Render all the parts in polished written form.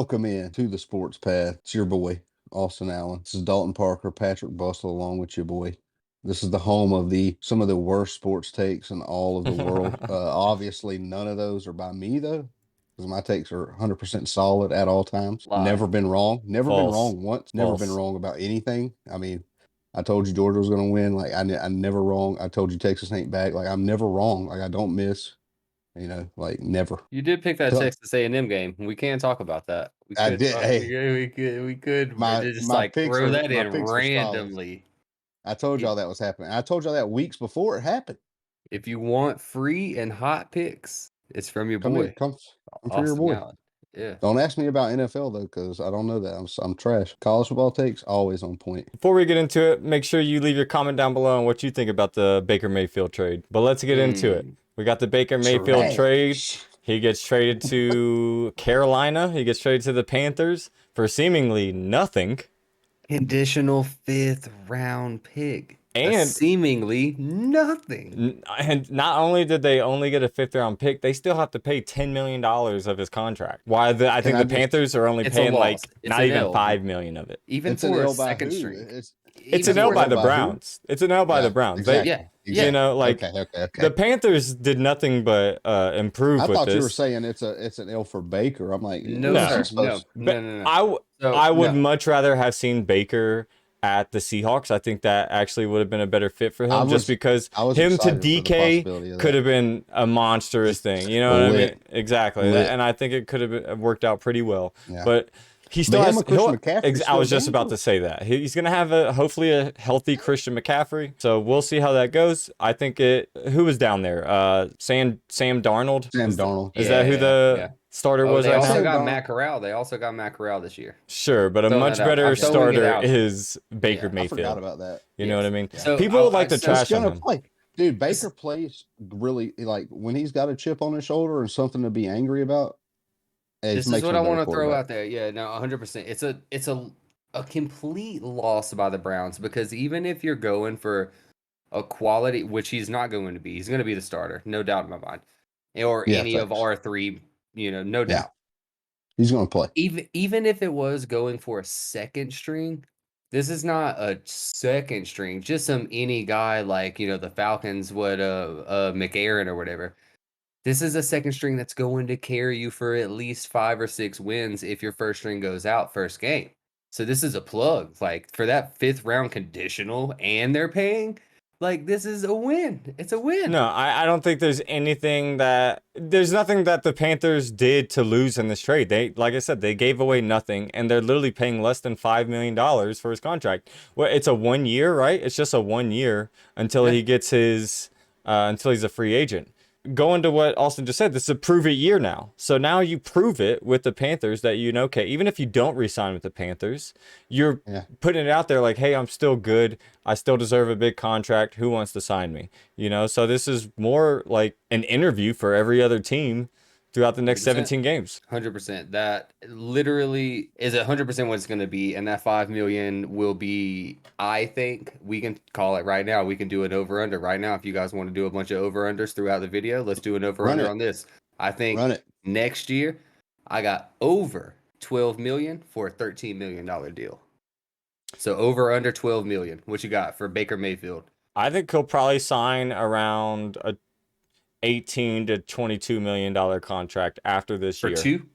Welcome in to the Sports Path. It's your boy, Austin Allen. This is Dalton Parker, Patrick Bustle, along with your boy. This is the home of some of the worst sports takes in all of the world. Obviously, none of those are by me, though, because my takes are 100% solid at all times. Lie. Never been wrong. Never been False. wrong once. Never been wrong about anything. I mean, I told you Georgia was going to win. Like, I never wrong. I told you Texas ain't back. Like, I'm never wrong. Like, I don't miss. Like never. You did pick that So- Texas A&M game. We can talk about that. We I could did. talk- Hey. we could My just picks throw are- that my in picks are solid. randomly. I told y'all that was happening. I told y'all that weeks before it happened. If you want free and hot picks, it's from your Come boy, here, come for your Austin boy. Allen. Yeah. Don't ask me about NFL though, because I don't know that. I'm trash. College football takes always on point. Before we get into it, make sure you leave your comment down below on what you think about the Baker Mayfield trade. But let's get into it. We got the Baker Mayfield trade. He gets traded to Carolina. He gets traded to the Panthers for seemingly nothing. Conditional 5th round pick. And seemingly nothing. And not only did they only get a 5th round pick, they still have to pay $10 million of his contract. Why? I think the Panthers are only paying like not even $5 million of it. Even for a second string. It's an L by the Browns. It's an L by the Browns. Exactly. You know, like the Panthers did nothing but improve with this. I thought you were saying it's an L for Baker. I'm like, no. I would much rather have seen Baker at the Seahawks. I think that actually would have been a better fit for him, just because him to DK could have been a monstrous thing. You know what I mean? Exactly. And I think it could have worked out pretty well. Yeah. But he still has. I was just about to say that he's going to have hopefully a healthy Christian McCaffrey. So we'll see how that goes. I think who was down there? Sam Darnold. Is that who the starter was? They also got Matt Corral. They also got Matt Corral this year. Sure, but a much better starter is Baker Mayfield. I forgot about that. You know what I mean? So people like to trash him. Dude, Baker plays really, like, when he's got a chip on his shoulder and something to be angry about. This is what I want to throw out there. Yeah, no, 100%. It's a complete loss by the Browns, because even if you're going for a quality, which he's not going to be, he's going to be the starter, no doubt in my mind, or any of our three, no doubt. He's going to play. Even if it was going for a second string, this is not a second string, just any guy like, the Falcons would McAaron or whatever. This is a second string that's going to carry you for at least 5 or 6 wins if your first string goes out first game. So this is a plug. Like, for that 5th round conditional and they're paying, like, this is a win. It's a win. No, I don't think there's nothing that the Panthers did to lose in this trade. Like I said, they gave away nothing, and they're literally paying less than $5 million for his contract. Well, it's a 1 year, right? It's just a 1 year until he gets until he's a free agent. Going to what Austin just said, this is a prove it year now. So now you prove it with the Panthers that okay, even if you don't re-sign with the Panthers, you're putting it out there like, hey, I'm still good. I still deserve a big contract. Who wants to sign me? So this is more like an interview for every other team throughout the next 17 games. 100%. That literally is 100% what it's going to be. And that $5 million will be, I think, we can call it right now. We can do an over-under right now. If you guys want to do a bunch of over-unders throughout the video, let's do an over-under on this. I think next year, I got over $12 million for a $13 million deal. So over-under $12 million. What you got for Baker Mayfield? I think he'll probably sign around a $18 to $22 million contract after this year. For 2?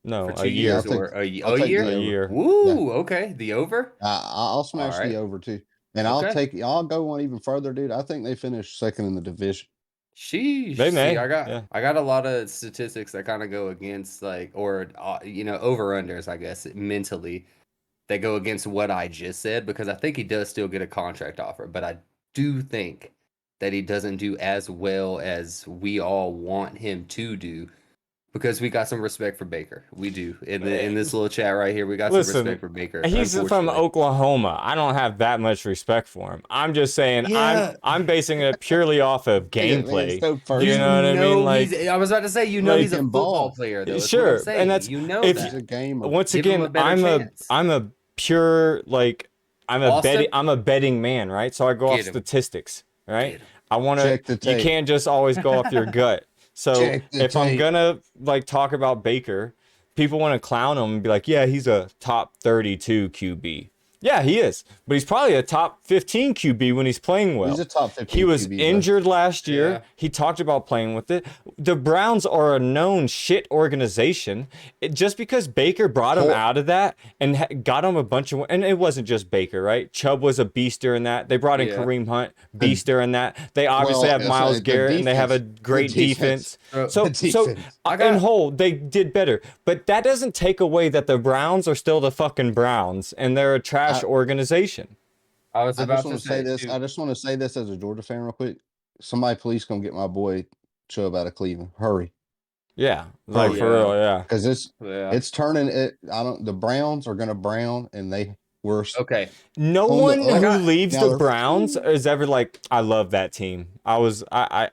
No, for 2 years or a year? A year. Woo, okay. The over? I'll smash the over too. And I'll go one even further, dude. I think they finished second in the division. Sheesh. They may. See, I got a lot of statistics that kind of go against, like, or over-unders, I guess, mentally. They go against what I just said, because I think he does still get a contract offer, but I do think that he doesn't do as well as we all want him to do, because we got some respect for Baker. We do. In this little chat right here, we got some respect for Baker. He's from Oklahoma. I don't have that much respect for him. I'm just saying, I'm basing it purely off of gameplay. You know what I mean? Like, I was about to say, he's a football player, though. Sure, and that's that. A game. Once again, I'm a pure, like, I'm a betting man, right? So I go off statistics, right? I want to. You can't just always go off your gut. So if I'm gonna talk about Baker, people want to clown him and be like, yeah, he's a top 32 QB. Yeah, he is. But he's probably a top 15 QB when he's playing well. He's a top 15 He was QB, bro. injured last year. Yeah. He talked about playing with it. The Browns are a known shit organization. Just because Baker brought him out of that and got him a bunch of... And it wasn't just Baker, right? Chubb was a beast during that. They brought in Kareem Hunt, beast during that. They obviously have Myles Garrett, and they have a great defense. So in whole, they did better. But that doesn't take away that the Browns are still the fucking Browns, and they're a trash organization. I was about to say this. I just want to say this as a Georgia fan real quick. Somebody please come get my boy Chubb out of Cleveland. Hurry. Yeah, like for real, yeah. Because it's turning it. The Browns are gonna brown, and they were okay. No one who leaves the Browns is ever like, I love that team. I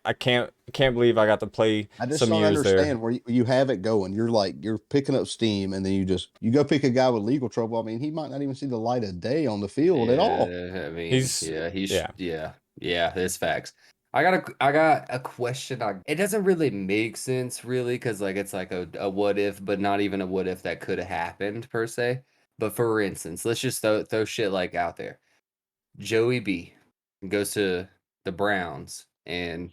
can't believe I got to play some years there. I just don't understand where you have it going. You're picking up steam, and then you go pick a guy with legal trouble. I mean, he might not even see the light of day on the field at all. I mean, it's facts. I got a question. It doesn't really make sense, really, because like it's like a what if, but not even a what if that could have happened per se. But for instance, let's just throw shit like out there. Joey B goes to the Browns, and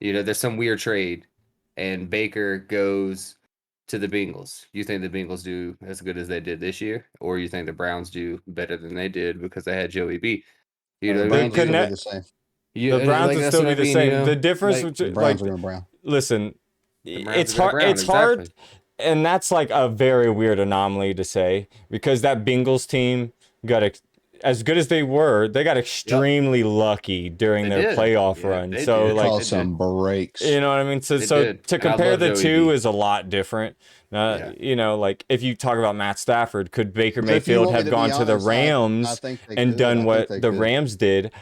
there's some weird trade, and Baker goes to the Bengals. You think the Bengals do as good as they did this year, or you think the Browns do better than they did because they had Joey B? The Browns will be the same. The Browns will still be the same. The difference between Browns are brown. Listen, it's hard. It's hard. And that's like a very weird anomaly to say, because that Bengals team got as good as they were. They got extremely lucky during their playoff run. So like some breaks. You know what I mean? So to compare the two is a lot different. Like if you talk about Matt Stafford, could Baker Mayfield have gone to the Rams and done what the Rams did?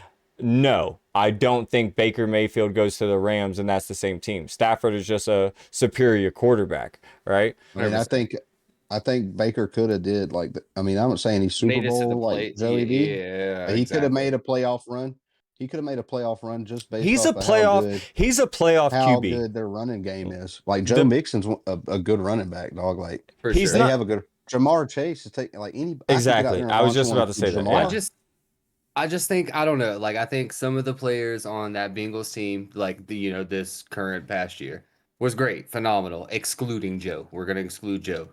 No, I don't think Baker Mayfield goes to the Rams and that's the same team. Stafford is just a superior quarterback, right? I mean, I think Baker could have did I'm not saying he's Super Bowl like Joey B. Yeah, he could have made a playoff run. He could have made a playoff run just based he's off a playoff. He's a playoff how QB. Good their running game is. Like Joe Mixon's a good running back, dog. Like he's they have a good Jamar Chase is taking any exactly. I was just about to say that. Yeah. I just think I don't know. Like I think some of the players on that Bengals team, like this current past year, was great, phenomenal. Excluding Joe, we're gonna exclude Joe.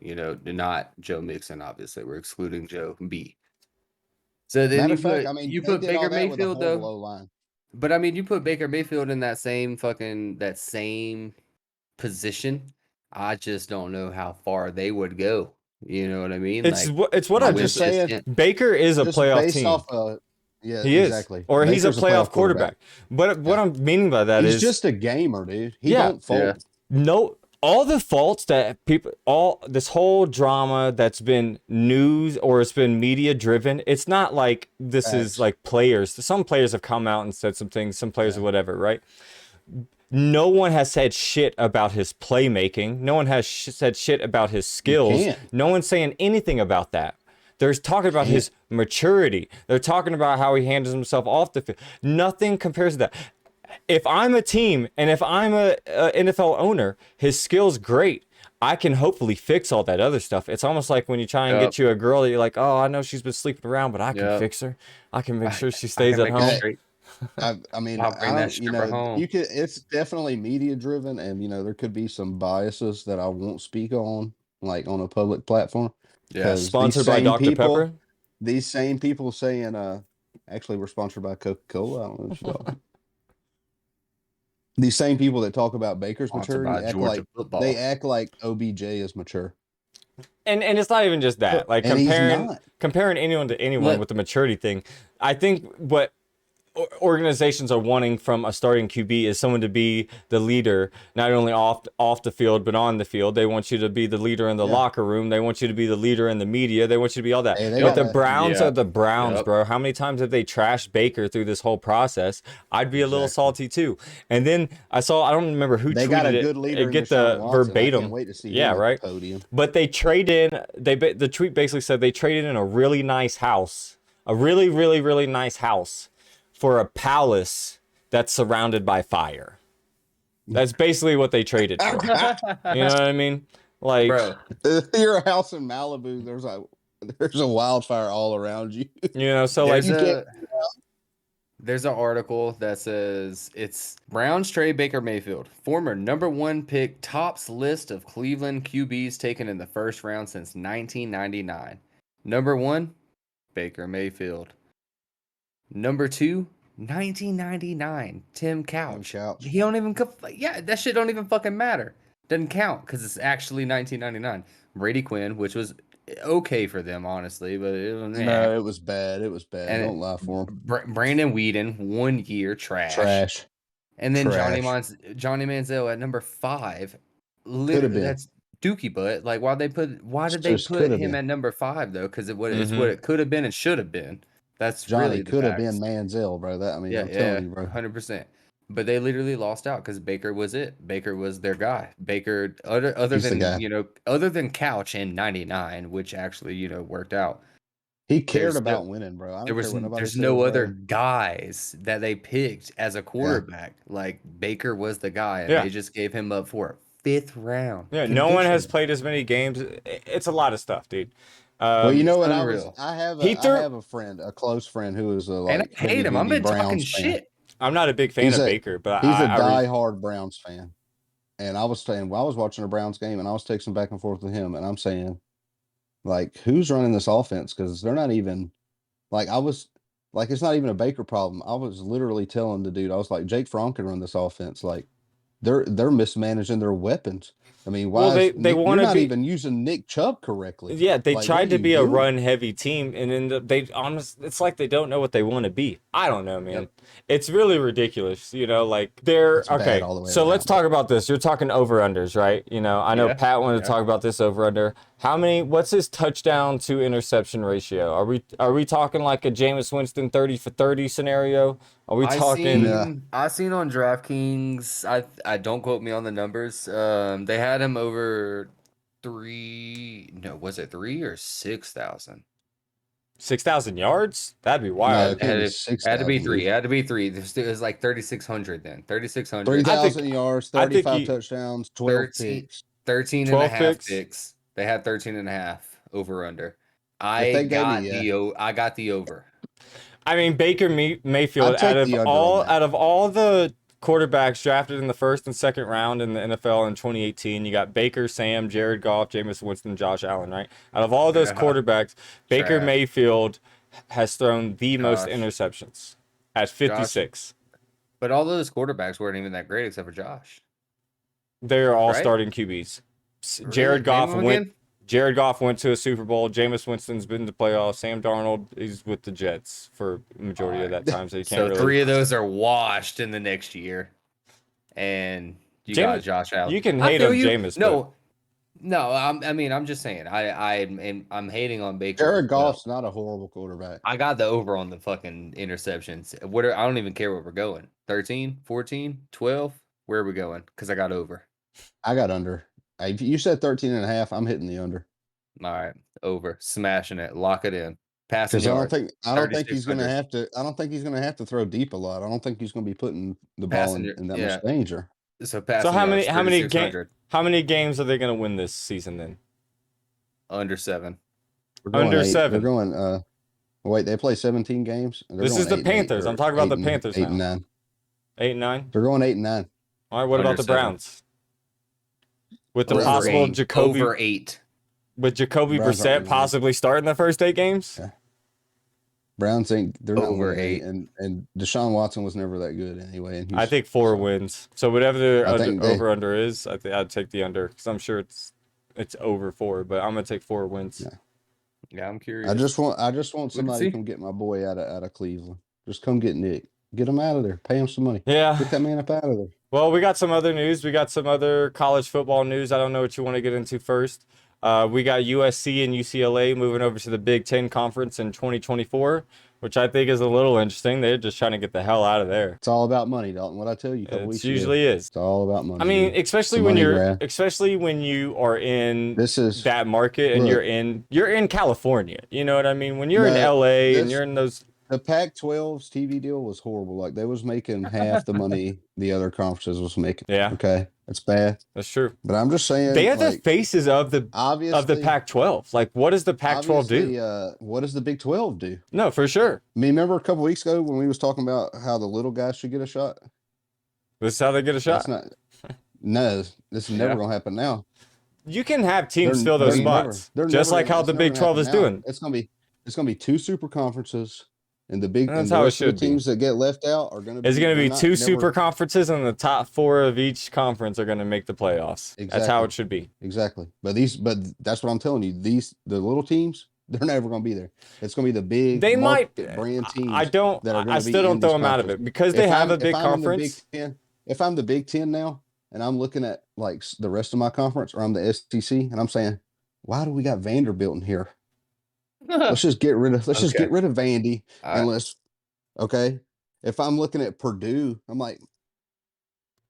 Not Joe Mixon. Obviously, we're excluding Joe B. So then you put Baker Mayfield though. But I mean, you put Baker Mayfield in that same position. I just don't know how far they would go. You know what I mean? It's what I'm just saying. Baker is a playoff team. Yeah, he exactly. Is. Or he's a playoff quarterback. But what I'm meaning by that is he's just a gamer, dude. He don't fold. Yeah. No, all the faults that this whole drama that's been news or it's been media driven, it's not like this is like players. Some players have come out and said some things, some players or whatever, right? No one has said shit about his playmaking. No one has said shit about his skills. No one's saying anything about that. They're talking about his maturity. They're talking about how he handles himself off the field. Nothing compares to that. If I'm a team and if I'm a NFL owner, his skill's great. I can hopefully fix all that other stuff. It's almost like when you try and get you a girl that you're like, oh, I know she's been sleeping around, but I can fix her. I can make sure she stays at home. It's definitely media driven, and there could be some biases that I won't speak on, like on a public platform. Yeah, sponsored by Dr. Pepper. These same people saying, actually, we're sponsored by Coca-Cola. I don't know what you're talking. These same people that talk about Baker's maturity they act like OBJ is mature. And it's not even just that. Like comparing anyone to anyone with the maturity thing. I think what organizations are wanting from a starting QB is someone to be the leader, not only off the field but on the field. They want you to be the leader in the locker room. They want you to be the leader in the media. They want you to be all that. But the Browns are the Browns, bro. How many times have they trashed Baker through this whole process? I'd be a little salty too. And then I don't remember who tweeted got a good leader it. Get the verbatim. I can't wait to see him right. At the podium. But they traded. The tweet basically said they traded in a really nice house, a really, really, really nice house, for a palace that's surrounded by fire. That's basically what they traded for. You know what I mean? Like, Bro, Your house in Malibu, there's a wildfire all around you. so there's like, You can't. there's an article that says it's Browns trade Baker Mayfield, former #1 pick, tops list of Cleveland QBs taken in the first round since 1999. #1, Baker Mayfield. #2, 1999, Tim Couch. Couch. He don't even yeah, that shit don't even fucking matter. Doesn't count because it's actually 1999. Brady Quinn, which was okay for them, honestly, but it was No, it was bad. It was bad. and Don't lie for him. Brandon Weeden, 1 year, trash. Trash. And then Trash. Johnny Manziel at #5. Could have Literally, been. that's Dookie butt. Like, why did they Just could put have him been. at #5 though? Because it's what mhm. it could have been and should have been. That's Johnny really the could have been facts. Manziel, bro. Yeah, I'm yeah, telling you, bro. 100%. But they literally lost out because Baker was it. Baker was their guy. Baker, other He's the than guy. other than Couch in '99, which actually worked out. He cared There's no about winning, bro. I there don't care was what nobody there's no says, other bro. guys that they picked as a Yeah. quarterback. Like Baker was the guy, and Yeah. they just gave him up for a 5th round. Yeah, no one has conditional. played as many games. It's a lot of stuff, dude. Well, you know It's what? unreal. He I threw. have a friend, a close friend, who is a And like I hate heavy him. I've duty been talking Browns fan. shit. I'm not a big fan He's of a Baker, but he's a I diehard Browns fan. And I was saying, well, I was watching a Browns game and I was texting back and forth with him, and I'm saying, like, who's running this offense? Because they're not even like it's not even a Baker problem. I was literally telling the dude, I was like, Jake Fromm can run this offense. Like, they're mismanaging their weapons. I mean, well, why is they Nick? You're want to not be. even using Nick Chubb correctly. Yeah, they Like, what tried are to you be a doing? run heavy team, and then they it's like they don't know what they want to be. I don't know, man. Yep. It's really ridiculous, like they're It's bad okay. all the way So let's around. talk about this. You're talking over unders, right? I know Yeah. Pat wanted to Yeah. talk about this over under. What's his touchdown to interception ratio? Are we talking like a Jameis Winston 30 for 30 scenario? Are we talking Nah. I seen on DraftKings. I don't quote me on the numbers. They had him over 3. No, was it 3 or 6,000? 6,000 yards? That'd be No, wild. it can't be Had to be 6,000, 3. It dude. had to be 3. It was like 3,600 then. 3,600. 3,000 yards, I think 35 he touchdowns, 12 13, picks. 13 and a 12 half picks. picks. They had 13 and a half over under. If I they gave me, got the over. I mean, Baker Mayfield, I'd take the under on that. out of all the quarterbacks drafted in the first and second round in the NFL in 2018, you got Baker, Sam, Jared Goff, Jameis Winston, Josh Allen, right? Out of all those Yeah. quarterbacks, Baker Trash. Mayfield has thrown the most Josh. interceptions at 56. But all those quarterbacks weren't even that great except for Josh. They're all Right? starting QBs. Really? Jared Name Goff them went. again? Jared Goff went to a Super Bowl. Jameis Winston's been to playoffs. Sam Darnold is with the Jets for the majority of that time, so you can't So really. 3 of those are washed in the next year. And you got Jameis- Josh Allen. You can I hate feel on you. Jameis, No, I'm just saying. I'm hating on Baker. Jared but Goff's not a horrible quarterback. I got the over on the fucking interceptions. I don't even care where we're going. 13, 14, 12. Where are we going? Because I got over. I got under. If you said 13 and a half, I'm hitting the under. All right, over. Smashing it. Lock it in. Passing Because yards. I don't think he's 3,600. gonna have to throw deep a lot. I don't think he's gonna be putting the ball Passing in that yeah. much danger. So passing So how yards, many 3,600. how many games are they going to win this season then? Under 7. We're going Under 8. 7. They're going wait, they play 17 games. They're This going is the 8 and 8, Panthers. I'm or talking about 8 the and- Panthers 8 and now. 9. 8 and 9. They're going 8 and 9. All right, what Under about the 7. Browns? With the Over possible 8. Jacoby Over 8. with Jacoby Browns aren't Brissett gonna possibly starting the first 8 games? Yeah. Browns they're not Over winning, 8. and Deshaun Watson was never that good anyway. And I think 4 wins. So whatever the I think over under is, I think I'd take the under because I'm sure it's over 4, but I'm gonna take 4 wins. Yeah. Yeah, I'm curious. I just want somebody see. to come get my boy out of Cleveland. Just come get Nick. Get him out of there. Pay him some money. Yeah. Get that man up out of there. Well, we got some other news. We got some other college football news. I don't know what you want to get into first. We got USC and UCLA moving over to the Big Ten Conference in 2024, which I think is a little interesting. They're just trying to get the hell out of there. It's all about money, Dalton. What I tell you a couple It weeks usually ago. is. It's all about money. I mean, dude. especially It's a when money you're grab. especially when you are in This is that market and look. you're in California. You know what I mean? When you're in No, LA and this- you're in those The Pac-12's TV deal was horrible. Like, they was making half the money the other conferences was making. Yeah. Okay. It's bad. That's true. But I'm just saying, They are the like, faces of the obviously, Pac-12. Like, what does the Pac-12 do? what does the Big 12 do? No, for sure. I mean, remember a couple weeks ago when we was talking about how the little guys should get a shot? This is how they get a shot. That's not. No, this is never going to happen now. You can have teams fill those spots, just like how the Big 12 is doing. It's going to be 2 super conferences, and the big That's and the how it rest of the should be. teams that get left out are going to be. It's going to be they're 2 not- super never- conferences, and the top 4 of each conference are going to make the playoffs. That's how Exactly. it should be. Exactly. But that's what I'm telling you. The little teams, they're never going to be there. It's going to be the big They might brand teams. I still don't throw them out of it because they have a big conference. If I'm the Big 10 now and I'm looking at like the rest of my conference, or I'm the SEC, and I'm saying, why do we got Vanderbilt in here? Let's just get rid of Vandy and let's okay. If I'm looking at Purdue, I'm like,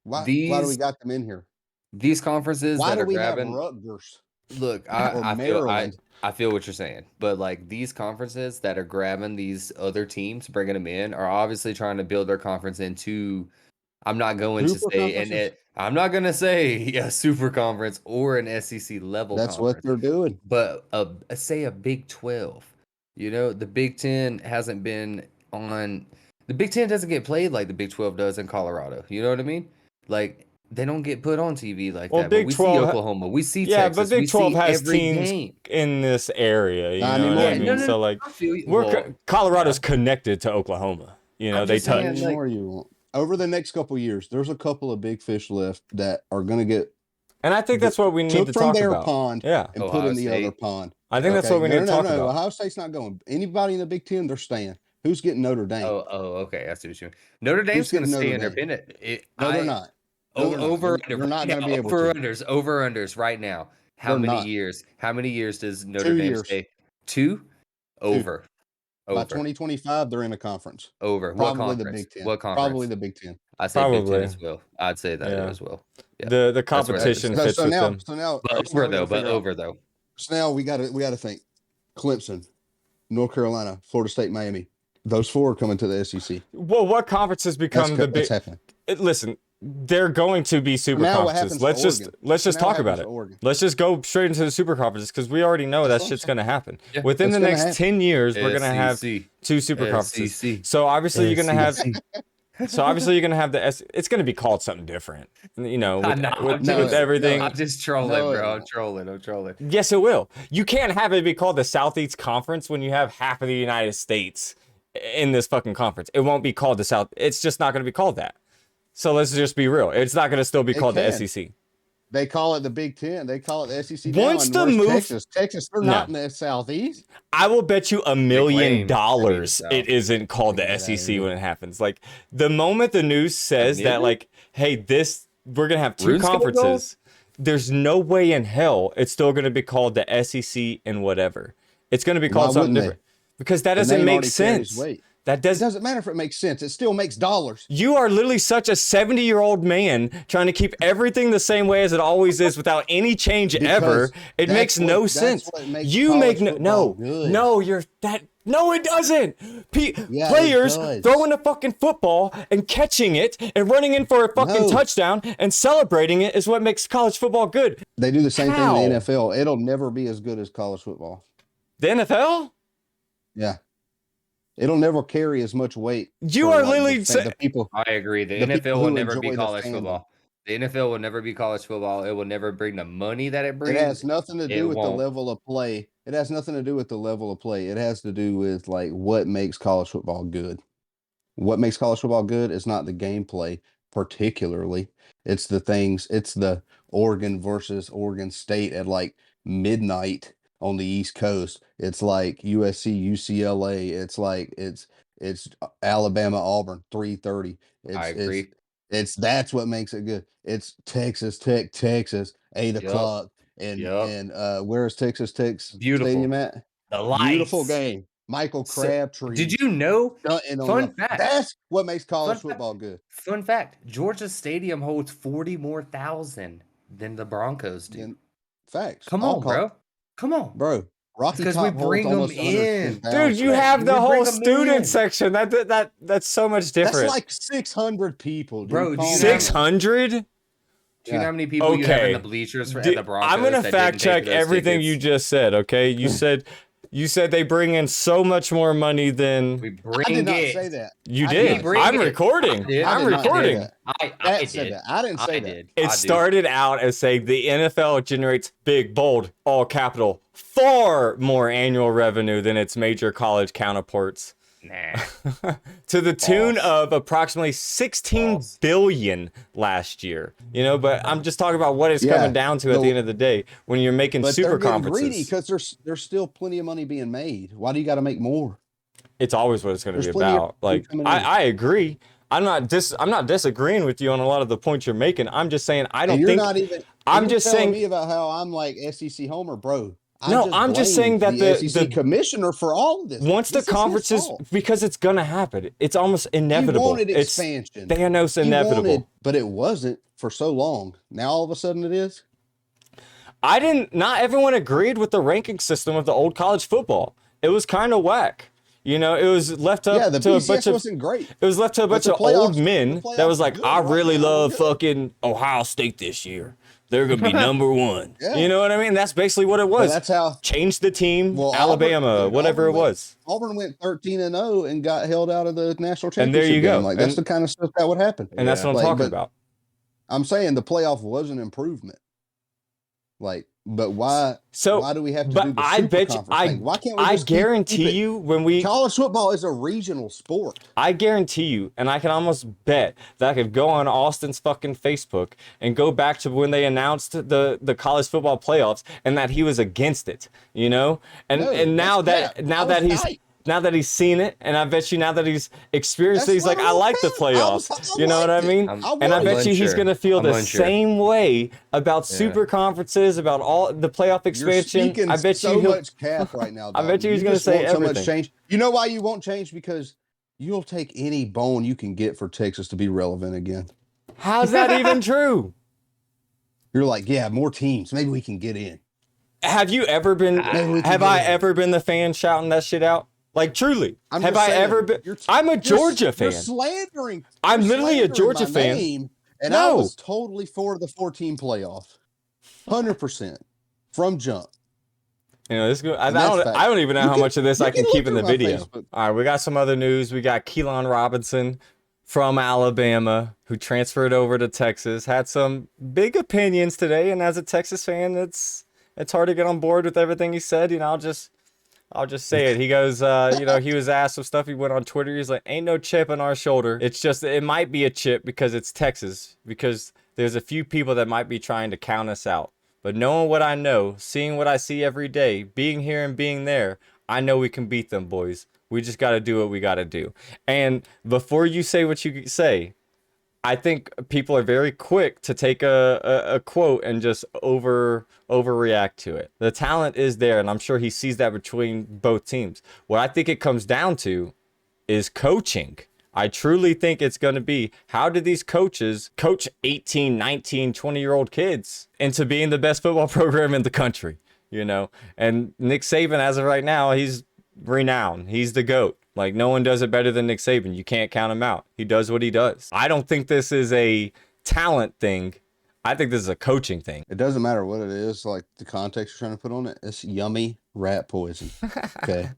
why do we got them in here? These conferences Why that do are we grabbing. have Rutgers? Look, I feel what you're saying, but like these conferences that are grabbing these other teams, bringing them in, are obviously trying to build their conference into. I'm not going to say I'm not going to say a super conference or an SEC level. That's conference, what they're doing. but say a Big 12. You know, the Big 10 hasn't been on. The Big 10 doesn't get played like the Big 12 does in Colorado. You know what I mean? Like they don't get put on TV like that. Big but we 12 see Oklahoma, we see Texas, but Big 12 has every teams game. in this area. You Not know what I anymore. mean? So like, I feel you. Colorado's connected to Oklahoma. You know, I'm they just touch. saying, How many more you want? Over the next couple of years, there's a couple of big fish left that are going to get And I think that's what we need took to from talk their about. pond Yeah. and Ohio put in the State. other pond. I think that's what we need to talk about. Ohio State's not going. Anybody in the Big 10, they're staying. Who's getting Notre Dame? Oh, okay. I see what you mean. Notre Dame's going to stay Notre independent. No, they're not. No, they're not. Over They're not going to be able over to. unders right now. How They're many not. years? How many years does Notre 2 Dame years. stay? 2? Over. By 2025, they're in a conference. Over. Probably What the conference? Big 10. What conference? Probably the Big 10. I'd say Big 10 Probably. as well. I'd say that Yeah. as well. Yeah. The competition fits with them. So now, But over though. So now we got to think. Clemson, North Carolina, Florida State, Miami. Those 4 are coming to the SEC. Well, what conferences become the big? That's happening. Listen, they're going to be super Now what conferences. happens to Let's just Now what talk about happens it. to Oregon? Let's just go straight into the super conferences because we already know that shit's going to happen. Yeah. Within It's the gonna next happen. 10 years, we're going to have SEC. 2 super conferences. SEC. So obviously you're going to have. SEC. So obviously you're going to have the. It's going to be called something different. You know, with everything. I'm just trolling, bro. I'm trolling. Yes, it will. You can't have it be called the Southeast Conference when you have half of the United States in this fucking conference. It won't be called the South. It's just not going to be called that. So let's just be real. It's not going to still be called the SEC. They call it the Big 10. They call it the SEC. Once now, the move, Texas, they're not in the Southeast. I will bet you $1 million it isn't called the Get outta SEC here. when it happens. Like the moment the news says that, like, hey, we're gonna have 2 RuneScape conferences. There's no way in hell it's still gonna be called the SEC and whatever. It's gonna be called Why something wouldn't different because that The doesn't name make already carries sense. weight. That It doesn't. doesn't matter if it makes sense. It still makes dollars. You are literally such a 70-year-old man trying to keep everything the same way as it always is without any change ever. It makes no sense. You make no. You're that. No, it doesn't. Players throwing a fucking football and catching it and running in for a fucking touchdown and celebrating it is what makes college football good. They do the same How? thing in the NFL. It'll never be as good as college football. The NFL? Yeah. It'll never carry as much weight. You for, are like, literally the people. I agree. The people NFL will who never be enjoy the college fandom. football. The NFL will never be college football. It will never bring the money that it brings. It has nothing to do with the won't. level of play. It has nothing to do with the level of play. It has to do with like what makes college football good. What makes college football good is not the gameplay particularly. It's the things. It's the Oregon versus Oregon State at like midnight on the East Coast. It's like USC, UCLA. It's like it's Alabama, Auburn, 3:30. I agree. That's what makes it good. It's Texas Tech, Texas, 8:00. And where's Texas Tech's Beautiful. stadium at? The lights. Beautiful game. Michael Crabtree. Did you know? Fun fact. That's what makes college football good. Fun fact: Georgia Stadium holds 40 more thousand than the Broncos do. And facts. Come on, bro. Come on, Bro. Rocky because Top we holds bring them almost in. 110,000. Dude, you have the We whole bring 'em student in. section. That's so much different. That's like 600 people, dude. Bro, do Calm you down. know- 600? Do you know how many people you have in the bleachers at the Broncos? I'm gonna that fact didn't pay check for those everything tickets? you just said. Okay, you said they bring in so much more money than We bring I did not it. say that. you I did. bring I'm it. recording. I'm recording. That said that. I didn't say that. Did. It started out as saying the NFL generates big, bold, all capital, far more annual revenue than its major college counterparts. Nah. To the tune of approximately 16 billion last year. You know, but I'm just talking about what it's coming down to at the end of the day when you're making super conferences. Greedy because there's still plenty of money being made. Why do you got to make more? It's always what it's going to be about. Like I agree. I'm not disagreeing with you on a lot of the points you're making. I'm just saying I don't think. I'm just saying me about how I'm like SEC homer, bro. I'm just saying that the SEC commissioner for all of this. Once the conferences, because it's gonna happen. It's almost inevitable. You wanted expansion. Thanos inevitable. But it wasn't for so long. Now all of a sudden it is. Not everyone agreed with the ranking system of the old college football. It was kind of whack. You know, it was left up to a bunch of wasn't great. It was left to a bunch of old men that was like, I really love fucking Ohio State this year. They're gonna be number one. Yeah. You know what I mean? That's basically what it was. That's how changed the team. Alabama, whatever it was. Auburn went 13-0 and got held out of the national championship. And there you go. Like that's the kind of stuff that would happen. And that's what I'm talking about. I'm saying the playoff was an improvement. Like, but why? So why do we have to do the super conference thing? Why can't we? I guarantee you, when we college football is a regional sport. I guarantee you, and I can almost bet that I could go on Austin's fucking Facebook and go back to when they announced the college football playoffs and that he was against it. You know, and now that he's seen it, and I bet you now that he's experienced it, he's like, I like the playoffs. You know what I mean? And I bet you he's going to feel the same way about super conferences, about all the playoff expansion. I bet you much cap right now. I bet you he's going to say everything. So much change. You know why you won't change? Because you'll take any bone you can get for Texas to be relevant again. How's that even true? You're like, yeah, more teams. Maybe we can get in. Have you ever been? Have I ever been the fan shouting that shit out? Like, truly, have I ever been? I'm a Georgia fan. You're slandering. I'm literally a Georgia fan. And I was totally for the 14 playoff. 100% from jump. You know, this. I don't even know how much of this I can keep in the video. All right, we got some other news. We got Keelan Robinson from Alabama who transferred over to Texas. Had some big opinions today, and as a Texas fan, it's hard to get on board with everything he said. You know, I'll just say it. He goes, you know, he was asked some stuff. He went on Twitter. He's like, ain't no chip on our shoulder. It's just, it might be a chip because it's Texas, because there's a few people that might be trying to count us out. But knowing what I know, seeing what I see every day, being here and being there, I know we can beat them, boys. We just got to do what we got to do. And before you say what you say, I think people are very quick to take a quote and just overreact to it. The talent is there, and I'm sure he sees that between both teams. What I think it comes down to is coaching. I truly think it's going to be, how do these coaches coach 18, 19, 20-year-old kids into being the best football program in the country, you know? And Nick Saban, as of right now, he's renowned. He's the GOAT. Like, no one does it better than Nick Saban. You can't count him out. He does what he does. I don't think this is a talent thing. I think this is a coaching thing. It doesn't matter what it is, like the context you're trying to put on it. It's yummy rat poison. Okay.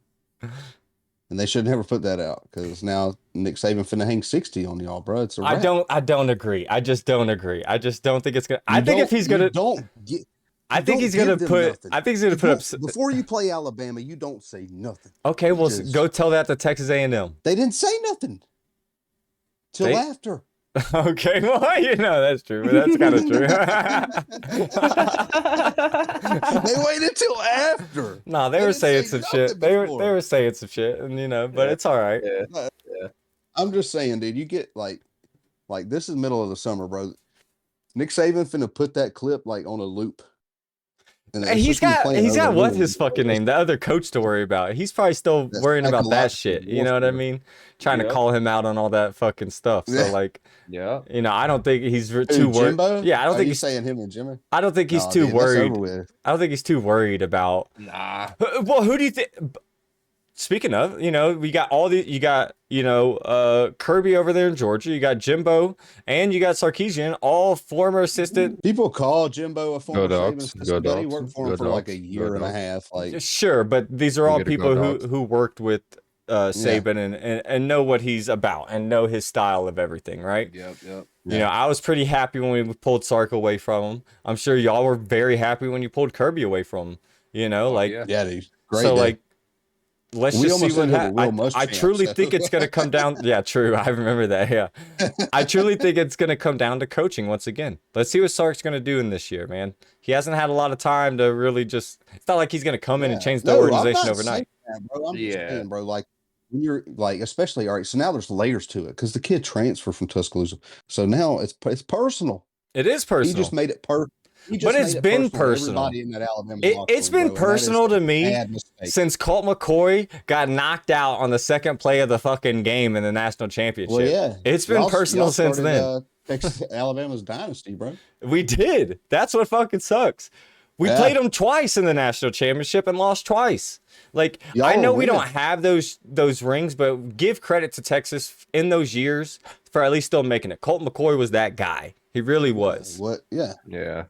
And they should never put that out, because now Nick Saban finna hang 60 on y'all, bro. It's a rat. I don't agree. I just don't agree. I just don't think it's gonna. I think he's gonna put up. Before you play Alabama, you don't say nothing. Okay, well, go tell that to Texas A&M. They didn't say nothing till after. Okay, well, you know, that's true, but that's kind of true. They waited till after. No, they were saying some shit. They were saying some shit, and you know, but it's all right. Yeah. I'm just saying, dude, you get like this is middle of the summer, bro. Nick Saban finna put that clip like on a loop. And he's got what's his fucking name? The other coach to worry about. He's probably still worrying about that shit. You know what I mean? Trying to call him out on all that fucking stuff. So like, you know, I don't think he's too worried. Yeah, I don't think he's saying him and Jimmy. I don't think he's too worried. I don't think he's too worried about. Nah. Well, who do you think? speaking of, we got you got, Kirby over there in Georgia, you got Jimbo, and you got Sarkisian, all former assistant. People call Jimbo a Go former Saban dogs. Go assistant, but he dogs. worked for him Go for like a dogs. Go year and a dogs. half. Like, Sure, but these are You all get to go people dogs. who worked with yeah, Saban and know what he's about and know his style of everything, right? Yep. yeah. I was pretty happy when we pulled Sark away from him. I'm sure y'all were very happy when you pulled Kirby away from him. Oh, Like, yeah. Yeah, dude. Great so day. like, let's We just see almost what ended a happens. Will I Muschamp, truly so. think it's gonna come down. Yeah, true. I remember that. Yeah, I truly think it's gonna come down to coaching once again. Let's see what Sark's gonna do in this year, man. He hasn't had a lot of time to really just. It's not like he's gonna come in and Yeah. change the No, I'm organization not saying overnight. that, bro. I'm just Yeah. saying, bro, like when you're like, especially all right, so now there's layers to it because the kid transferred from Tuscaloosa. So now it's personal. It is He personal. just made it He But just it's made it been personal to personal. everybody in that Alabama locker It's room, been bro, and that is personal to a me bad mistake. since Colt McCoy got knocked out on the second play of the fucking game in the national championship. Well, yeah, It's been personal since then. Texas Alabama's dynasty, bro. We did. That's what fucking sucks. We Yeah. played them twice in the national championship and lost twice. Like, Y'all I know were we don't winning. have those rings, but give credit to Texas in those years for at least still making it. Colt McCoy was that guy. He really was. What? Yeah, Yeah.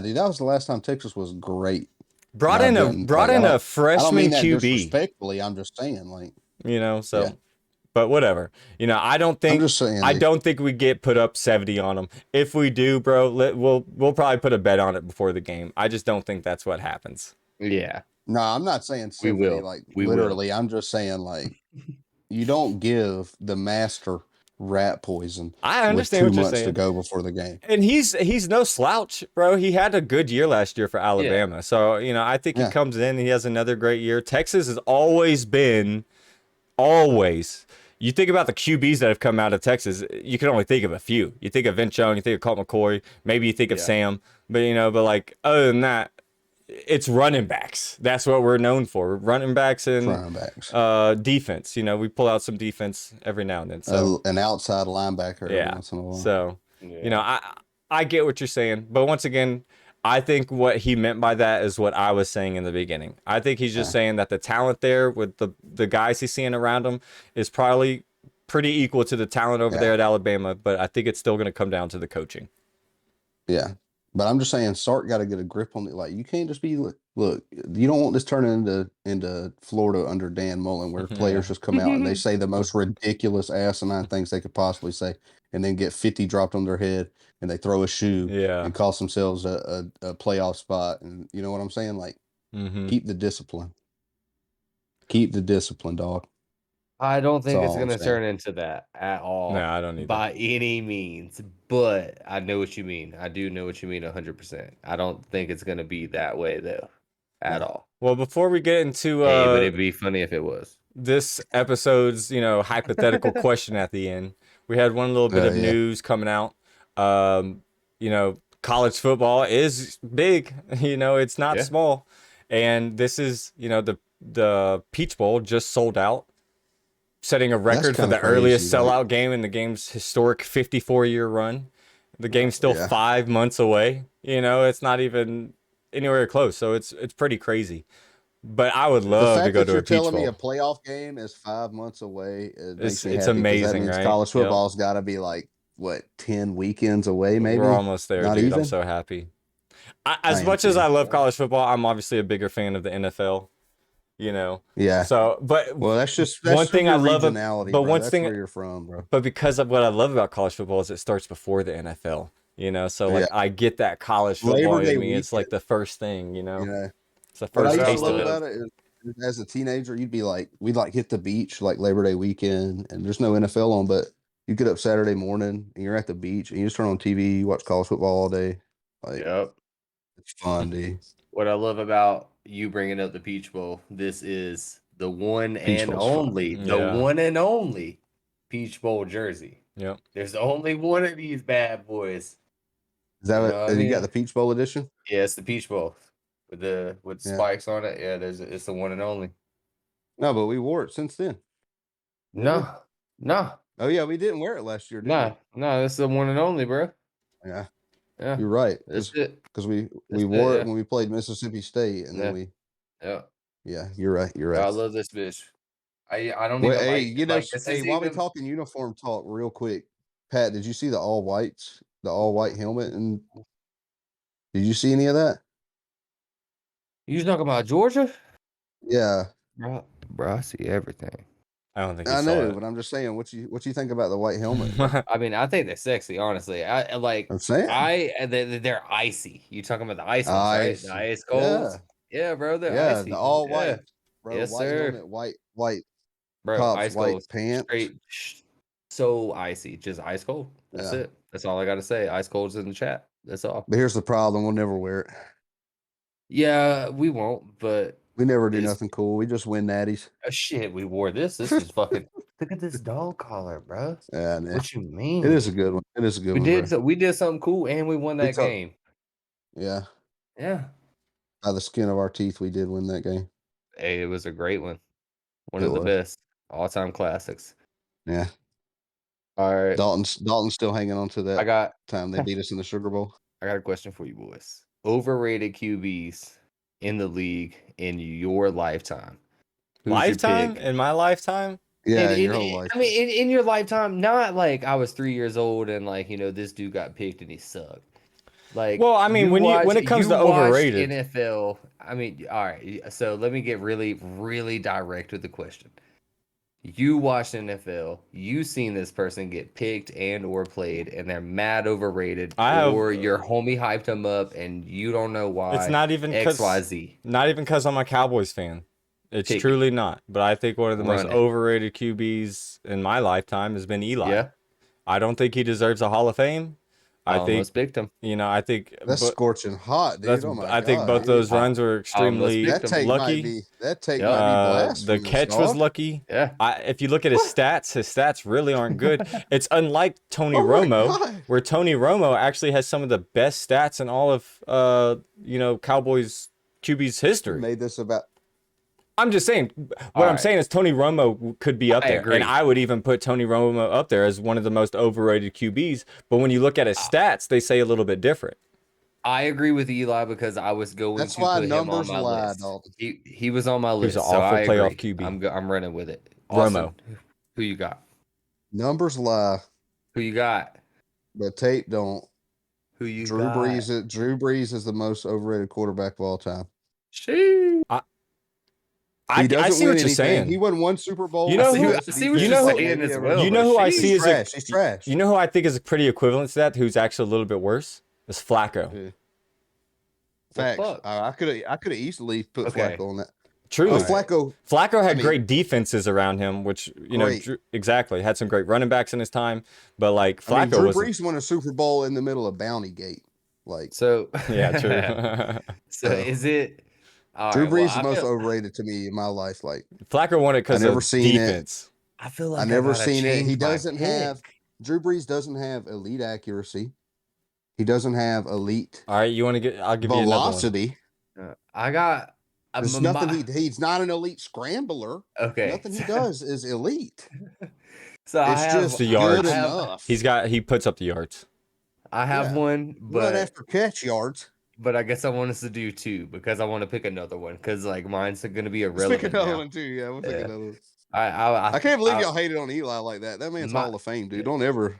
dude. That was the last time Texas was great. Brought And in I've a done, brought like, in a I don't freshman mean that QB. disrespectfully. I'm just saying, like, So Yeah. but whatever. I don't I'm think just saying. I don't think we get put up 70 on them. If we do, bro, we'll probably put a bet on it before the game. I just don't think that's what happens. Yeah. No, I'm not saying We 70, will. like We will. literally. I'm just saying, like, you don't give the master rat poison I with understand 2 what you're months to saying. go before the game. And he's no slouch, bro. He had a good year last year for Alabama. So, I think he Yeah. comes in and he has another great year. Texas has always been always. You think about the QBs that have come out of Texas, you can only think of a few. You think of Vince Young, you think of Colt McCoy, maybe you think of Yeah. Sam, but like other than that, it's running backs. That's what we're known for. Running backs and Running backs. defense. We pull out some defense every now and then. So An outside linebacker every yeah. once in a while. So Yeah. I get what you're saying, but once again, I think what he meant by that is what I was saying in the beginning. I think he's just saying that the talent there with the guys he's seeing around him is probably pretty equal to the talent over there at Alabama, but I think it's still going to come down to the coaching. Yeah. But I'm just saying, Sark got to get a grip on it. Like, you can't just be look. You don't want this turning into Florida under Dan Mullen, where players just come out and they say the most ridiculous, asinine things they could possibly say, and then get 50 dropped on their head, and they throw a shoe and cost themselves a playoff spot. And you know what I'm saying? Like, keep the discipline. Keep the discipline, dog. I don't think That's it's all I'm going to saying. turn into that at all. No, I don't either. By any means. But I know what you mean. I do know what you mean 100%. I don't think it's going to be that way, though, at all. Well, before we get into Hey, but it'd be funny if it was. this episode's, hypothetical question at the end, we had one little bit of news coming out. College football is big. It's not small. And this is, the Peach Bowl just sold out, setting a record for the earliest sellout game in the game's historic 54-year run. The game's still 5 months away. It's not even anywhere close. So it's pretty crazy. But I would love to go to a Peach Bowl. You're telling me a playoff game is 5 months away. It's amazing, that means right? college football's got to be like, what, 10 weekends away, maybe? We're almost there, Not dude. even? I'm so happy. As much as I love college football, I'm obviously a bigger fan of the NFL. Yeah. So, but well, that's one thing I love. But one thing where you're from, bro. But because of what I love about college football is it starts before the NFL. So like I get that college football in me. It's like the first thing. It's the first taste of it. About it is, as a teenager, we'd hit the beach like Labor Day weekend, and there's no NFL on, but you get up Saturday morning and you're at the beach and you just turn on TV, you watch college football all day. Like, it's fun, dude. What I love about you bringing up the Peach Bowl, this is the one and only, one and only Peach Bowl jersey. Yep. There's only one of these bad boys. Is that you got the Peach Bowl edition? Yeah, it's the Peach Bowl with spikes on it. Yeah, it's the one and only. No, but we wore it since then. No. Oh yeah, we didn't wear it last year, did we? No, this is the one and only, bro. Yeah. Yeah. You're right. That's it. Because we wore it when we played Mississippi State, and then we. Yeah. Yeah, you're right. You're I right. love this bitch. I don't Well, even hey, like this hey, is while we even talking uniform talk, real quick, Pat, did you see the all whites, the all white helmet, and did you see any of that? you talking about Georgia? Yeah, Bro, I see everything. I don't think he I saw know, it. but I'm just saying, what you think about the white helmet? I mean, I think they're sexy, honestly. I like I'm saying, they're icy. You talking about the ice ones, right? The ice, ice yeah, colds. Yeah, bro, they're yeah, the icy. all Yeah. white, bro, Yes, white sir. helmet, white Bro, tops, ice white cold. pants. Straight so icy. Just ice cold. That's Yeah, it. That's all I gotta say. Ice cold's in the chat. That's all. but here's the problem: we'll never wear it. Yeah, we won't, but We never do it's nothing cool. We just win natties. shit, we wore this. This is fucking look at this dog collar, bro. Yeah, nah. What you It is mean? a good one. It is a good one, bro. We did something cool and we won We that took, game. yeah, Yeah. by the skin of our teeth, we did win that game. Hey, it was a great one. One It of the was, best all-time classics. yeah. All right. Dalton's still hanging on to I that got time they beat us in the Sugar Bowl. I got a question for you boys. Overrated QBs in the league in your lifetime. Who's your Lifetime? pick? In my lifetime? Yeah, In, in your in, whole in life. I mean, in your lifetime, not like I was 3 years old and like this dude got picked and he sucked. Like Well, I mean, when it comes you to watched overrated, NFL. I mean, all right. So let me get really, really direct with the question. You watched NFL. You seen this person get picked and or played, and they're mad overrated, I have. or your homie hyped them up, and you don't know It's why. not even X Y because Z. I'm a Cowboys fan. It's Pick it. truly not. But I think one of the most Run it. overrated QBs in my lifetime has been Eli. Yeah, I don't think he deserves a Hall of Fame. I I think, almost picked him. I think, That's but scorching hot, dude. Oh my I think god, both dude. those runs were I almost extremely picked him. lucky. That take Yep. might be The blasphemous, catch was dog. lucky. Yeah. If you look at his stats really aren't good. It's unlike Tony Oh my Romo, god. where Tony Romo actually has some of the best stats in all of Cowboys QB's You history. made this about I'm just saying, All what I'm right. saying is Tony Romo could be up I there. agree. And I would even put Tony Romo up there as one of the most overrated QBs. But when you look at his stats, they say a little bit different. I agree with Eli because I was going that's to why put him on numbers my lie, list. Dalton. He was on my He was list, an so awful I playoff agree. QB. I'm running with it. Romo. Austin, who you got? Numbers lie, Who you got? but tape don't. Who you Drew got? Brees is the most overrated quarterback of all time. She. He I doesn't see win what you're anything. saying. He won one Super Bowl. You know with the who- best I see what defense, you're like, saying maybe as ever. well. You know but who I sheesh. see He's as a trash. He's trash. you know who I think is pretty equivalent to that, who's actually a little bit worse? Is Flacco. Yeah. Well, Facts. fuck. I could have easily put Okay. Flacco on that. Truly. All right. Flacco had I mean, great defenses around him, which Great. exactly had some great running backs in his time. But like I mean, Flacco Drew was, Brees won a Super Bowl in the middle of Bounty Gate. Like, So yeah, true. so is it? All Drew right. Well, Brees is the most overrated to me in my life. Like, Flacco won it I because never of seen it. defense. I feel I like never gotta seen it. He change my doesn't have pick. Drew Brees doesn't have elite accuracy. He doesn't have elite All right, you want to get? I'll give you another one. velocity. I got. There's nothing he's not an elite scrambler. Okay. Nothing he does is elite. So I It's have just the yards. good I have, enough. He puts up the yards. I have Yeah. one, Run but after catch yards. I guess I want us to do two because I want to pick another one because like mine's going to be Let's irrelevant. pick another now. one too. Yeah, we'll pick Yeah. another one. I I can't believe y'all hated on Eli like that. That man's Hall of Fame, dude. Don't ever.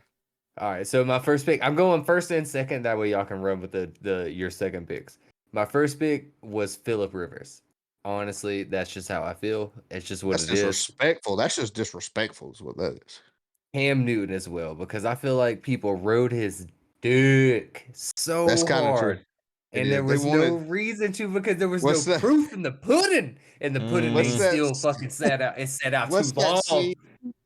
All right, so my first pick, I'm going first and second. That way y'all can run with the your second picks. My first pick was Phillip Rivers. Honestly, that's just how I feel. It's just what That's it is. disrespectful. That's just disrespectful, is what that is. Cam Newton as well because I feel like people rode his dick so That's kind of true. hard. And It there is. They was no reason to because there was no What's that? proof in the pudding. And the pudding What's he that? still fucking sat out. It sat out too What's that long. scene?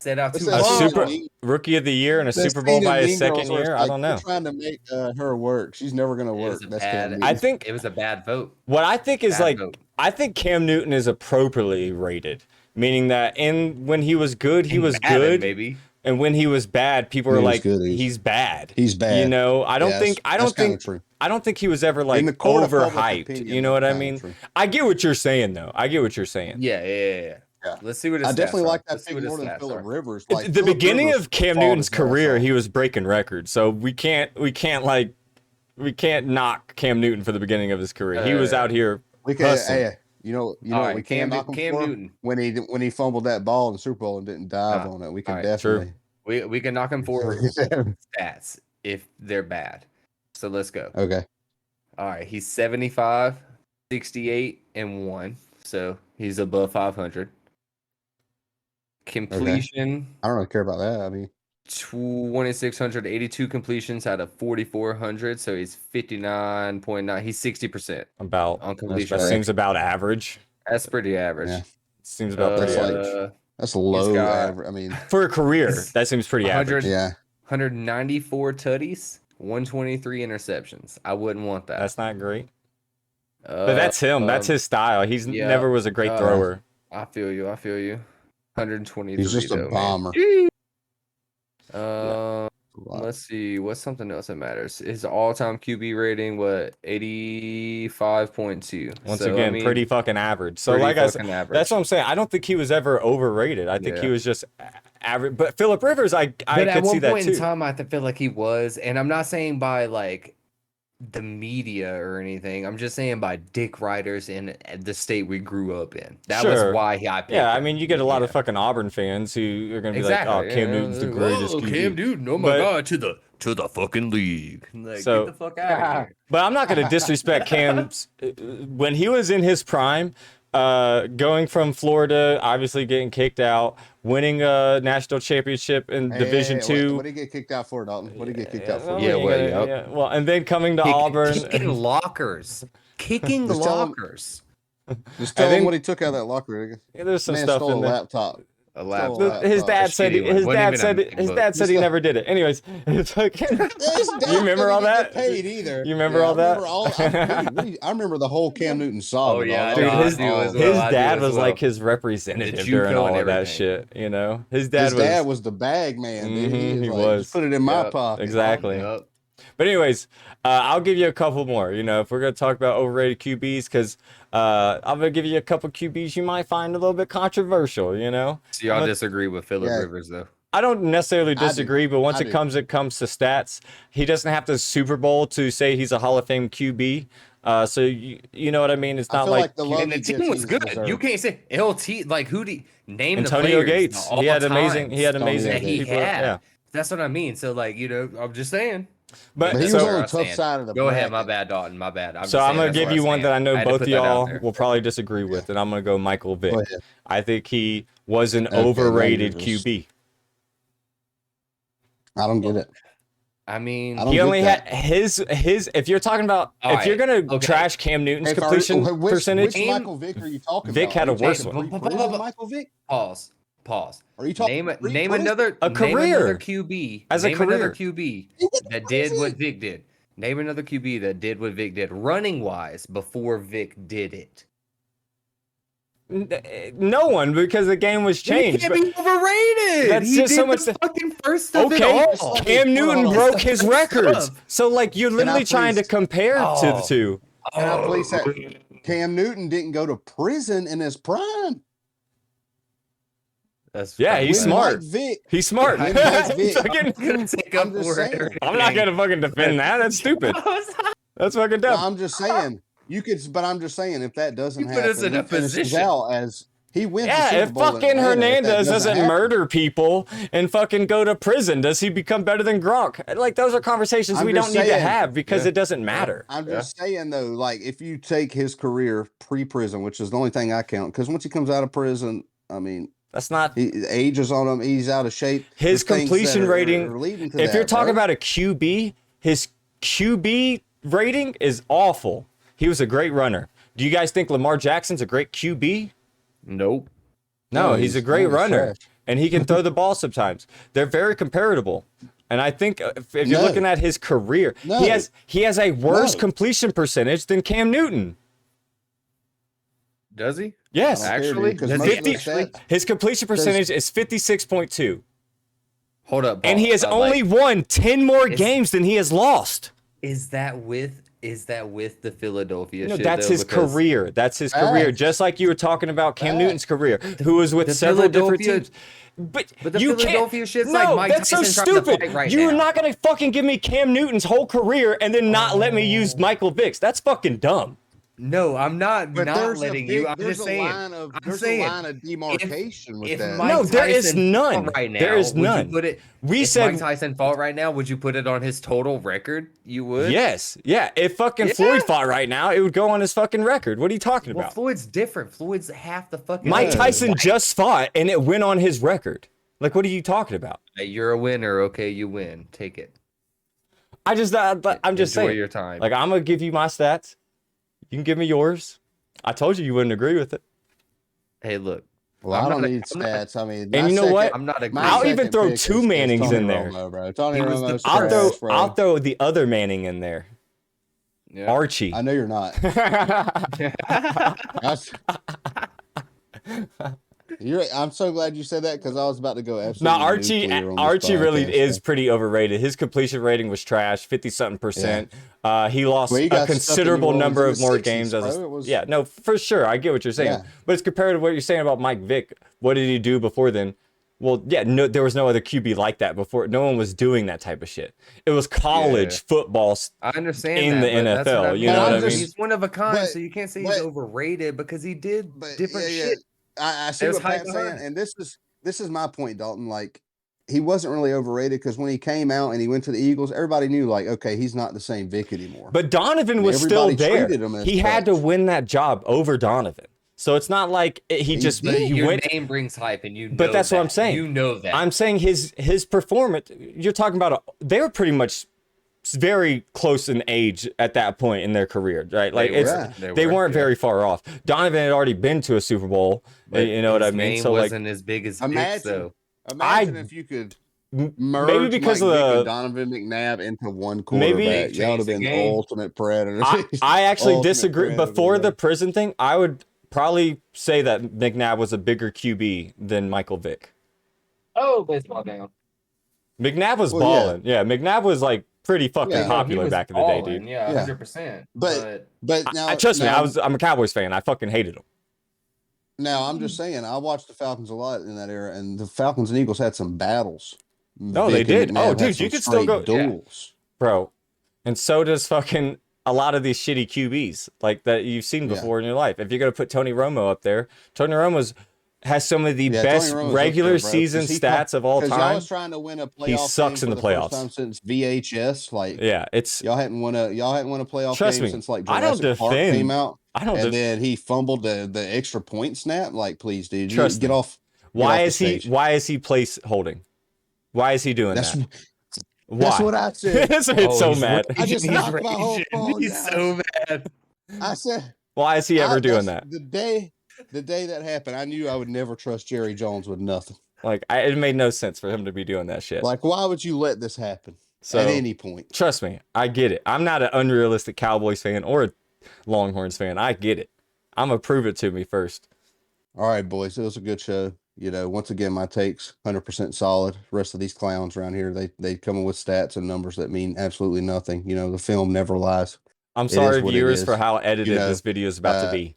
Set out What's too that A scene long. in super rookie of the year and a That Super Bowl scene in by his Mean Girls second where it's year. I like, don't they're know. trying to make her work. She's never gonna It work. was a That's bad. Cam I Newton. think it was a bad vote. what I think is Bad like vote. I think Cam Newton is appropriately rated, meaning that when he was good, he was Madden, good, maybe. and when he was bad, people When were he was like, good, he's bad. He's bad. You know, I don't think that's kind of true. I don't think he was ever like In the court of public overhyped. opinion, You know what I that's kinda mean? true. I get what you're saying though. I get what you're saying. Yeah. Yeah. Let's see what his I stats definitely are. like that Let's see pick what his more than stats Phillip are. Rivers. At Like, the Phillip beginning Rivers of Cam fought Newton's his ass career, off. he was breaking records. So we can't knock Cam Newton for the beginning of his career. He was out here We can, hustling. hey, You know All what right, we can knock him Cam for? Newton. When he fumbled that ball in the Super Bowl and didn't dive Nah, on it. We can alright, definitely. We can knock him for stats if they're bad. So let's go. Okay. All right, he's 75, 68, and 1. So he's above 500. Completion, I don't really care about that. I mean, 2,682 completions out of 4,400. So he's 59.9. He's 60% About on completion that rate. seems about average. That's pretty average. Yeah. Seems about pretty That's average. that's low got- average. I mean, For a career, It's that seems pretty 100 average. yeah. 194 tutties, 123 interceptions. I wouldn't want that. That's not great. But that's him. That's his style. He's yeah, never was a great thrower. I feel you. 123. He's just a though, bomber. Man. Let's see. What's something else that matters? His all-time QB rating, what, 85.2. Once So, again, I mean, pretty fucking average. So pretty like I said, fucking average. that's what I'm saying. I don't think he was ever overrated. I think he Yeah. was just average. But Phillip Rivers, I But could at see one that point too. in time, I feel like he was, and I'm not saying by like the media or anything. I'm just saying by dick writers in the state we grew up in. That Sure. was why I picked Yeah, I him. mean, you get a lot of Yeah. fucking Auburn fans who are going to be Exactly. like, "Oh, Cam Newton's the greatest QB." Cam Newton, oh my But- god, to the fucking league. Like, So- get the fuck out of here. But I'm not going to disrespect Cam's when he was in his prime, going from Florida, obviously getting kicked out, winning a national championship in Division II. What did he get kicked out for, Dalton? What did he get kicked out for? Yeah, well, yeah, yep. well, and then coming to Auburn. Kicking lockers. Kicking Just tell him- lockers. Just tell then- him what he took out of that locker. Yeah, there's some Man stuff stole in a there. laptop. A Stole laptop. a laptop. His dad a said shitty one. his Wasn't dad even said a his MacBook. dad said he never did it. Anyways, it's fucking. His dad You remember didn't all even that? get paid either. You remember all that? I remember the whole Cam Newton saga. Oh, yeah, dog. Dude, I his, do as well. his I do dad as was well. like his representative The during JUCO all and of that everything. shit, you know? His dad His was dad was the bag man. Dude. Mhm, he like, was. Just put it in my Yep, pocket. exactly. Yep. But anyways, I'll give you a couple more. You know, if we're gonna talk about overrated QBs, because I'm gonna give you a couple QBs you might find a little bit controversial. You know, So y'all I'm a- disagree with Phillip Yeah. Rivers though? I don't necessarily I do. disagree, but once I it do. comes to stats, he doesn't have the Super Bowl to say he's a Hall of Fame QB. So you know what I mean? It's I not feel like, like the love And the he team gets, was he's good. deserved. You can't say LT like who do you, name Antonio the players Gates. all He had times amazing. He had amazing. that he people, had. Yeah, That's what I mean. So like I'm just saying. but But he That's was so where on I the tough stand. side of the Go ahead, my bracket. bad, Dalton. My bad. I'm just saying, gonna that's give where you I one that I stand. know had to both put of that out y'all there. will probably disagree with, and I'm gonna go Michael Vick. Go ahead. I think he was an Okay, now overrated you're just- QB. I don't get it. I mean, I don't He get only that. had his. If you're talking about, All if you're right, gonna okay. trash Cam Newton's Hey, completion which percentage, Which Michael Vick are you talking Vick about? had a Are you worse talking one. pre-prison Michael Vick? pause. Are you talking Name pre-prison? another A Name career. another QB. As a name another career. QB that did what Vic did. Name another QB that did what Vic did, running wise, before Vic did it. no one, because the game was He changed. can't But, be overrated. That's He just did so the much- fucking first of okay, it all. Cam Newton hold on. broke his Stuff. records. So like you're Can I literally trying to please- compare to the Oh. two. Can I please say Cam Newton didn't go to prison in his prime? That's Yeah, he's When smart. Mike Vick, He's smart. When Mike Vick- Fucking- gonna take I'm up just for it. saying. or I'm not anything. gonna fucking defend that. That's stupid. That's fucking dumb. I'm just saying you could, but I'm just saying if that doesn't You put happen, us in he a finishes position. out as he wins. the Yeah, Super if Bowl in fucking Atlanta, if that Hernandez doesn't happen. murder people and fucking go to prison, does he become better than Gronk? Like those are conversations I'm we don't just need to saying. have because Yeah. it doesn't matter. I'm just saying though, like if you take his career pre-prison, which is the only thing I count, because once he comes out of prison, I mean, That's not age is on him. He's out of shape. his There's things completion that are rating. leading to If you're that, talking bro. about a QB, his QB rating is awful. He was a great runner. Do you guys think Lamar Jackson's a great QB? Nope. No, No, he's a he's great runner, trash. and he can throw the ball sometimes. They're very comparable. And I think if you're No. looking at his career, No. he has a worse No. completion percentage than Cam Newton. Does he? Yes, I don't care, dude, Actually, 'cause does most he of the actually? stats- his completion percentage is 56.2, Hold up. and he has Paul. only won 10 more Is- games than he has lost. Is that with the Philadelphia? No, shit, that's though? his Because career. That's his career. Facts. Just like you were talking about Cam Facts. Newton's career, who was with the several different Philadelphia- teams. But the you Philadelphia can't. shit's No, like Mike that's so Tyson trying to stupid. fight right You're now. not gonna fucking give me Cam Newton's whole career and then not let me use Michael Vick's. That's fucking dumb. No, I'm not But not letting you. I'm there's just a saying. line of I'm saying demarcation with if that. Mike No, there is Tyson fought none. right There now, is would you none. put it? We If Mike said Tyson fought right now, would you put it on his total record? You would. yes. Yeah. If fucking Yeah. Floyd fought right now, it would go on his fucking record. What are you talking Well, about? Floyd's different. Floyd's half the fucking Mike age. Tyson White. just fought and it went on his record. Like, what are you talking about? Hey, you're a winner. Okay, you win. Take it. I'm just Enjoy saying. your time. Like, I'm gonna give you my stats. You can give me yours. I told you wouldn't agree with it. Hey, look. Well, I don't need I'm not- stats. I mean, And you know what? I'm not my I'll agreeing. even second throw pick two is Mannings Tony in there. Romo, bro. Tony He was the Romo's first. trash, bro. I'll throw the other Manning in there. Yeah. Archie. I know you're not. I'm so glad you said that because I was about to go absolutely Now nuclear on this Archie really podcast, is bro. pretty overrated. His completion rating was trash, 50-something%. He lost Well, he a got stuck in considerable New Orleans number in of the more 60s, games as bro. yeah, no, for sure. I get what you're saying. Yeah. But it's compared to what you're saying about Mike Vick. What did he do before then? Well, yeah, no, there was no other QB like that before. No one was doing that type of shit. It was college football I understand in that, the but that's what I NFL. mean. You know what I I'm mean? just- He's one of a kind, but- so you can't say he's but- overrated because he did different yeah, shit. I see There's what hype Pat's saying, behind it. and this is my point, Dalton. Like, he wasn't really overrated because when he came out and he went to the Eagles, everybody knew, like, okay, he's not the same Vic anymore. But Donovan And was still everybody there. treated him as He had to such. win that job over Donovan. So it's not like he just did. he Your went. name brings hype, and you know But that's what I'm that. saying. You know that. I'm saying his performance. You're talking about they were pretty much very close in age at that point in their career, right? Like they weren't very far off. Donovan had already been to a Super Bowl. But you know what I his mean? name So like, wasn't as big as Vick's, though. Imagine if you could merge maybe because Mike of Vick the and Donovan McNabb into one quarterback. Y'all would have been the ultimate predators. I actually Ultimate disagree. predators, Before the bro. prison thing, I would probably say that McNabb was a bigger QB than Michael Vick. Oh, baseball down. McNabb was Well, balling. Yeah, McNabb was like pretty fucking Yeah. popular back in the day, dude. Yeah, Yeah. 100%. But now, Trust me, now, I'm a Cowboys fan. I fucking hated him. Now I'm just saying, I watched the Falcons a lot in that era, and the Falcons and Eagles had some battles. No, Vic they and did. McNabb Oh, had dude, some you could still straight go- yeah. duels. Bro. And so does fucking a lot of these shitty QBs like that you've seen before in your life. If you're gonna put Tony Romo up there, Tony Romo's has some of the best Tony Romo's regular up there, bro, 'cause season he stats of all Y'all time. was trying to win a playoff. He sucks game in for the first playoffs. time since VHS. Like, Yeah, it's y'all hadn't won a playoff Trust game me, since like I don't Jurassic Park defend- came out. I don't And then he fumbled the extra point snap. Like, please, dude, Trust get me. off. Why the is he stage. why is he place holding? Why is he doing That's that? Why? that's what I said. It's so mad. I just He's knocked my whole raging. phone He's down. so mad. I said, Why is he ever doing that's that? The day that happened, I knew I would never trust Jerry Jones with nothing. Like it made no sense for him to be doing that shit. Like, why would you let this happen So- at any point? Trust me, I get it. I'm not an unrealistic Cowboys fan or a Longhorns fan. I get it. I'm gonna prove it to me first. All right, boys, it was a good show. You know, once again, my takes 100% solid. Rest of these clowns around here, they come in with stats and numbers that mean absolutely nothing. You know, the film never lies. I'm It sorry, is what it viewers, is. for how edited You know, this video is about to be.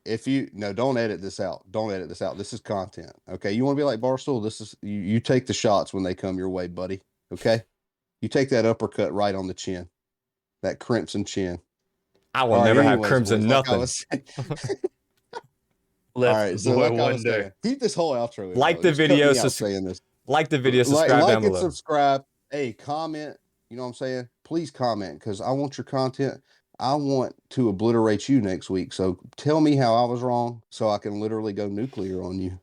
If you no, don't edit this out. Don't edit this out. This is content. Okay. You want to be like Barstool? This is you take the shots when they come your way, buddy. Okay. You take that uppercut right on the chin. That crimson chin. I will All right, never have anyways, crimson boys, like I nothing. was saying- All Left right, so boy like I was wonder. saying, keep this whole outro in, Like bro. the Just cut video, me out saying this. Like the video, subscribe like down and below. subscribe. Hey, comment. You know what I'm saying? Please comment because I want your content. I want to obliterate you next week. So tell me how I was wrong so I can literally go nuclear on you.